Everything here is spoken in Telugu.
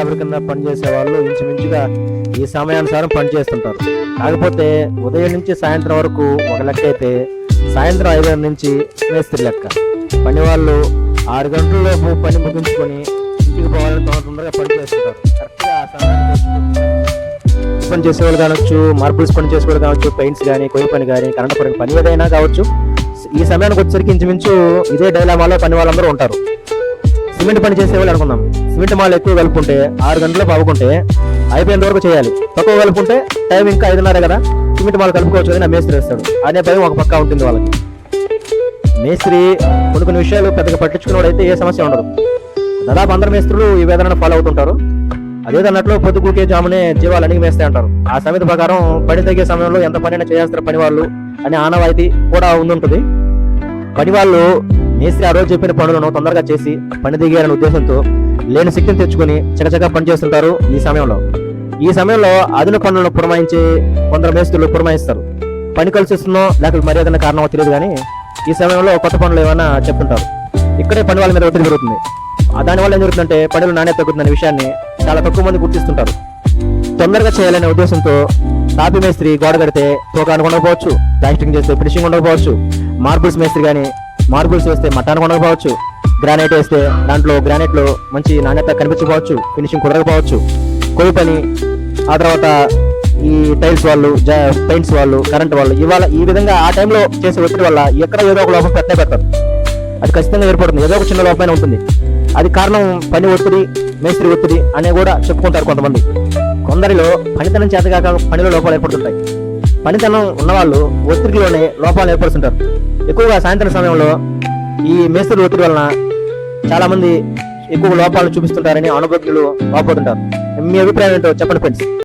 లేబర్ కింద పనిచేసే వాళ్ళు ఇంచుమించుగా ఈ సమయానుసారం పనిచేస్తుంటారు. కాకపోతే ఉదయం నుంచి సాయంత్రం వరకు ఒక లెక్క అయితే సాయంత్రం 5 నుంచి మేస్త్రి లెక్క. పని వాళ్ళు 6 గంటల్లో పని ముగించుకొని ఇంటికి పోవాలని తొందరగా పని చేస్తుంటారు. కరెక్ట్గా ఆ సమయానికి పని చేసేవాళ్ళు కావచ్చు, మార్బుల్స్ పని చేసేవాళ్ళు కావచ్చు, పెయింట్స్ కానీ, కొయ్య పని కానీ, కరెంట్ పని ఏదైనా కావచ్చు. ఈ సమయానికి వచ్చేసరికి ఇంచుమించు ఇదే డైలామాలో పని వాళ్ళందరూ ఉంటారు. సిమెంట్ పని చేసేవాళ్ళు అనుకుందాం. సిమెంట్ మాలు ఎక్కువ కలుపుకుంటే 6 గంటలకు అవ్వకుంటే అయిపోయేంత వరకు చేయాలి. తక్కువ కలుపుకుంటే టైం ఇంకా 5:30 కదా, సిమెంట్ మాలు కలుపుకోవచ్చు అని మేస్త్రి వేస్తాడు. అనే భయం ఒక పక్క ఉంటుంది వాళ్ళకి. మేస్త్రి కొన్ని విషయాలు పెద్దగా పట్టించుకున్నవాడు అయితే ఏ సమస్య ఉండదు. దాదాపు అందరు మేస్త్రులు ఈ విధానాన్ని ఫాలో అవుతుంటారు. అదేదన్నట్లు పొద్దుకూకే జామునే జీవాలు అణిగి మేస్తే అంటారు. ఆ సమయం ప్రకారం పని తగ్గే సమయంలో ఎంత పనైనా చేస్తారు పని వాళ్ళు అనే ఆనవాయితీ కూడా ఉండుంటుంది. పని వాళ్ళు మేస్త్రి ఆ రోజు చెప్పిన పనులను తొందరగా చేసి పని దిగేయాలనే ఉద్దేశంతో లేని శక్తిని తెచ్చుకొని చకచకా పని చేస్తుంటారు. ఈ సమయంలో అదన పనులను పురమాయించి కొందరు మేస్త్రులు పురమాయిస్తారు. పని కలిసి వస్తుందో లేకపోతే మరి ఏదైనా కారణమో తెలియదు కానీ ఈ సమయంలో కొత్త పనులు ఏమైనా చెప్తుంటారు. ఇక్కడే పని వాళ్ళ మీద ఒత్తిడి పెరుగుతుంది. దానివల్ల ఏం జరుగుతుందంటే పనులు నాణ్యత తగ్గుతుందనే విషయాన్ని చాలా తక్కువ మంది గుర్తిస్తుంటారు. తొందరగా చేయాలనే ఉద్దేశంతో తాపి మేస్త్రి గోడ కడితే తోకానికి ఉండకపోవచ్చు, ప్లాస్టింగ్ చేస్తే ఫినిషింగ్ ఉండకపోవచ్చు, మార్బుల్స్ మేస్త్రి కానీ మార్బుల్స్ వేస్తే మట్టానికి ఉండకపోవచ్చు, గ్రానైట్ వేస్తే దాంట్లో గ్రానైట్లో మంచి నాణ్యత కనిపించకపోవచ్చు, ఫినిషింగ్ కుదరకపోవచ్చు, కొయ్య పని, ఆ తర్వాత ఈ టైల్స్ వాళ్ళు, పెయింట్స్ వాళ్ళు, కరెంట్ వాళ్ళు ఇవాళ ఈ విధంగా ఆ టైంలో చేసే ఒత్తిడి వల్ల ఎక్కడ ఏదో ఒక లోపం పెడతారు. అది ఖచ్చితంగా ఏర్పడుతుంది. ఏదో ఒక చిన్న లోపమైన ఉంటుంది. అది కారణం పని ఒత్తిడి, మేస్త్రి ఒత్తిడి అనే కూడా చెప్పుకుంటారు కొంతమంది. కొందరిలో పనితనం చేతగాక పనిలో లోపాలు ఏర్పడుతుంటాయి. పనితనం ఉన్నవాళ్ళు ఒత్తిడిలోనే లోపాలు ఏర్పడుతుంటారు. ఎక్కువగా సాయంత్రం సమయంలో ఈ మేస్త్రి ఒత్తిడి వలన చాలా మంది ఎక్కువ లోపాలను చూపిస్తుంటారని అనుభవజ్ఞులు వాపోతుంటారు. మీ అభిప్రాయం ఏంటో చెప్పండి ఫ్రెండ్స్.